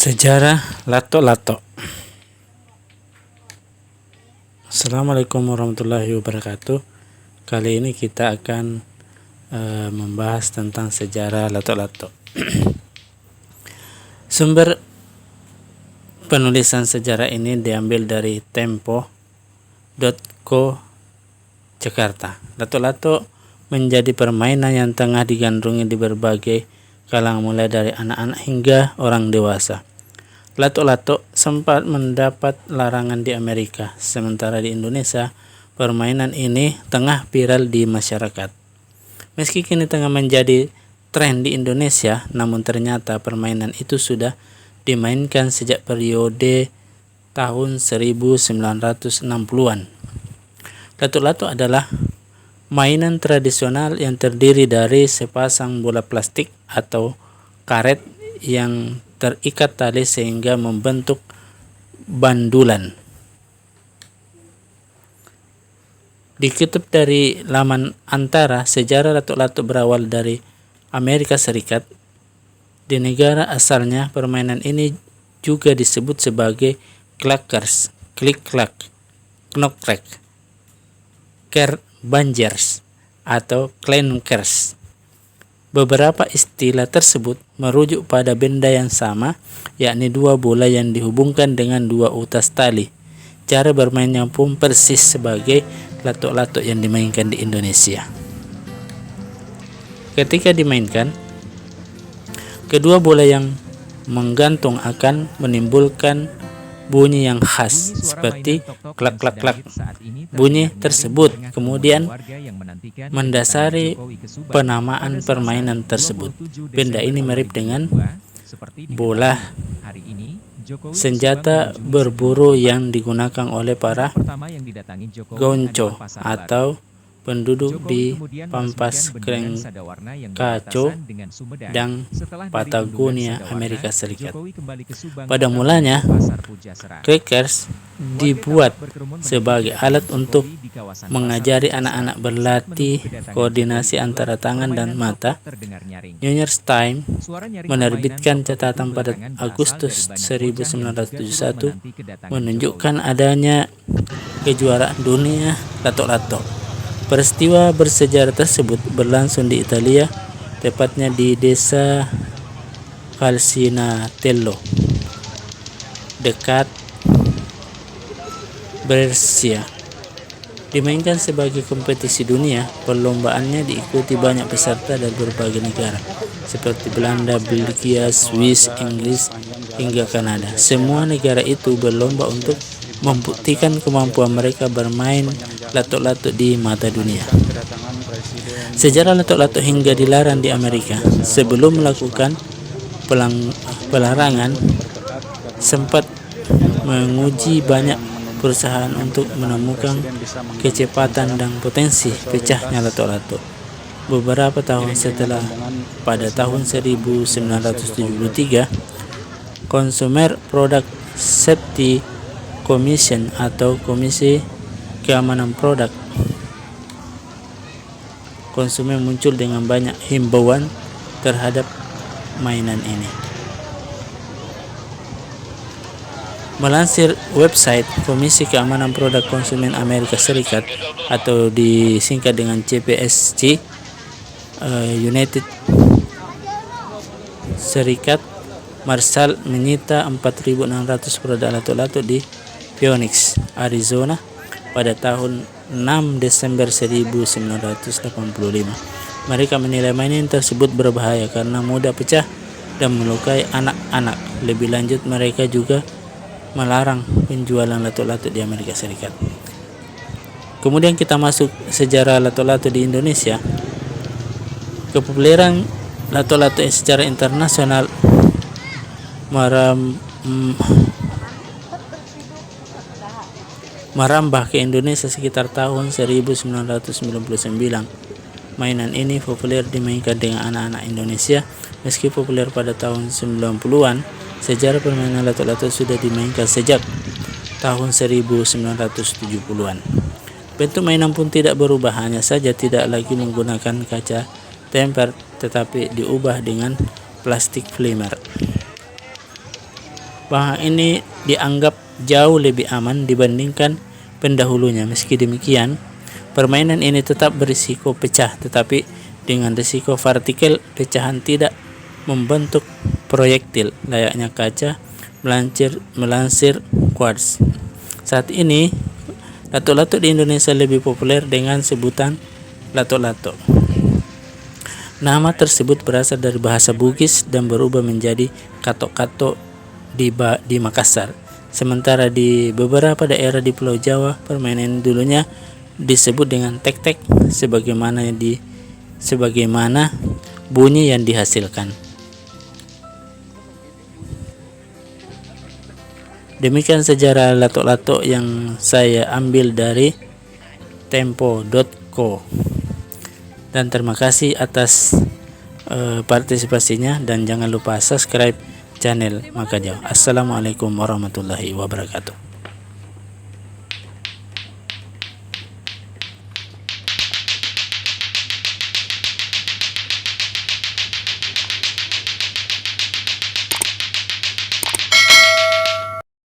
Sejarah lato-lato. Assalamualaikum warahmatullahi wabarakatuh. Kali ini kita akan membahas tentang sejarah lato-lato. Sumber penulisan sejarah ini diambil dari tempo.co Jakarta. Lato-lato menjadi permainan yang tengah digandrungi di berbagai kalangan mulai dari anak-anak hingga orang dewasa. Lato-lato sempat mendapat larangan di Amerika, sementara di Indonesia permainan ini tengah viral di masyarakat. Meski kini tengah menjadi tren di Indonesia, namun ternyata permainan itu sudah dimainkan sejak periode tahun 1960-an. Lato-lato adalah mainan tradisional yang terdiri dari sepasang bola plastik atau karet yang terikat tali sehingga membentuk bandulan. Dikutip dari laman Antara, sejarah lato-lato berawal dari Amerika Serikat. Di negara asalnya, permainan ini juga disebut sebagai clackers, klik-klak, knock-crack, Banjers atau clankers. Beberapa istilah tersebut merujuk pada benda yang sama, yakni dua bola yang dihubungkan dengan dua utas tali. Cara bermainnya pun persis sebagai lato-lato yang dimainkan di Indonesia. Ketika dimainkan, kedua bola yang menggantung akan menimbulkan bunyi yang khas seperti klak-klak-klak. Bunyi tersebut kemudian mendasari penamaan permainan tersebut. Benda ini mirip dengan bola senjata berburu yang digunakan oleh para gonco atau penduduk di Pampas, Krenkaco, dan Patagonia, Amerika Serikat. Pada mulanya, clackers dibuat sebagai alat untuk mengajari anak-anak berlatih koordinasi antara tangan dan mata. New York Times menerbitkan catatan pada Agustus 1971 menunjukkan adanya kejuaraan dunia lato-lato. Peristiwa bersejarah tersebut berlangsung di Italia, tepatnya di desa Calcinatello, dekat Brescia. Dimainkan sebagai kompetisi dunia, perlombaannya diikuti banyak peserta dari berbagai negara, seperti Belanda, Belgia, Swiss, Inggris, hingga Kanada. Semua negara itu berlomba untuk membuktikan kemampuan mereka bermain lato-lato di mata dunia. Sejarah lato-lato hingga dilarang di Amerika. Sebelum melakukan pelarangan, sempat menguji banyak perusahaan untuk menemukan kecepatan dan potensi pecahnya lato-lato. Beberapa tahun setelah, pada tahun 1973, Consumer Product Safety Commission atau Komisi Keamanan Produk Konsumen muncul dengan banyak himbauan terhadap mainan ini. Melansir website Komisi Keamanan Produk Konsumen Amerika Serikat atau disingkat dengan CPSC, United Serikat Marshal menyita 4.600 produk lato-lato di Phoenix, Arizona pada tahun 6 Desember 1985. Mereka menilai mainan tersebut berbahaya karena mudah pecah dan melukai anak-anak. Lebih lanjut, mereka juga melarang penjualan lato-lato di Amerika Serikat. Kemudian kita masuk sejarah lato-lato di Indonesia. Kepopuleran lato-lato secara internasional merambah ke Indonesia sekitar tahun 1999. Mainan ini populer dimainkan dengan anak-anak Indonesia. Meski populer pada tahun 90-an, sejarah permainan lato-lato sudah dimainkan sejak tahun 1970-an. Bentuk mainan pun tidak berubah, hanya saja tidak lagi menggunakan kaca temper, tetapi diubah dengan plastik polimer. Bahwa ini dianggap jauh lebih aman dibandingkan pendahulunya. Meski demikian, permainan ini tetap berisiko pecah, tetapi dengan risiko partikel pecahan tidak membentuk proyektil layaknya kaca melansir Quartz. Saat ini, lato-lato di Indonesia lebih populer dengan sebutan lato-lato. Nama tersebut berasal dari bahasa Bugis dan berubah menjadi kato-kato di Makassar. Sementara di beberapa daerah di Pulau Jawa, permainan dulunya disebut dengan tek-tek sebagaimana bunyi yang dihasilkan. Demikian sejarah lato-lato yang saya ambil dari tempo.co. Dan terima kasih atas partisipasinya, dan jangan lupa subscribe channel Maka Jauh. Assalamualaikum warahmatullahi wabarakatuh.